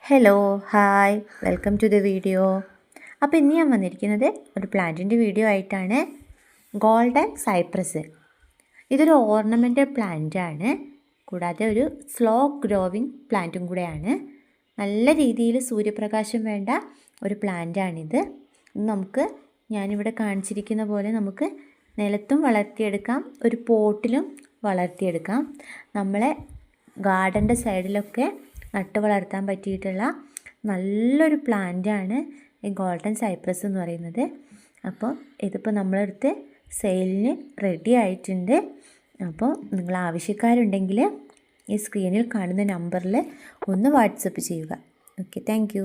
Hello hi welcome to the video. അപ്പോൾ ഇന്ന് ഞാൻ വന്നിരിക്കുന്നത് ഒരു പ്ലാന്റിൻ്റെ വീഡിയോ ആയിട്ടാണ്. ഗോൾഡൻ സൈപ്രസ് ഇതൊരു ഓർണമെൻ്റൽ പ്ലാന്റാണ്, കൂടാതെ ഒരു സ്ലോ ഗ്രോവിങ് പ്ലാന്റും കൂടെയാണ്. നല്ല രീതിയിൽ സൂര്യപ്രകാശം വേണ്ട ഒരു പ്ലാന്റാണിത്. ഞാനിവിടെ കാണിച്ചിരിക്കുന്ന പോലെ നമുക്ക് നിലത്തും വളർത്തിയെടുക്കാം, ഒരു പോട്ടിലും വളർത്തിയെടുക്കാം. നമ്മളെ ഗാർഡൻ്റെ സൈഡിലൊക്കെ നട്ട് വളർത്താൻ പറ്റിയിട്ടുള്ള നല്ലൊരു പ്ലാന്റാണ് ഈ ഗോൾഡൻ സൈപ്രസ് എന്ന് പറയുന്നത്. അപ്പോൾ ഇതിപ്പോൾ നമ്മളെടുത്ത് സെയിലിന് റെഡി ആയിട്ടുണ്ട്. അപ്പോൾ നിങ്ങൾ ആവശ്യക്കാരുണ്ടെങ്കിൽ ഈ സ്ക്രീനിൽ കാണുന്ന നമ്പറിൽ ഒന്ന് വാട്സപ്പ് ചെയ്യുക. Okay, thank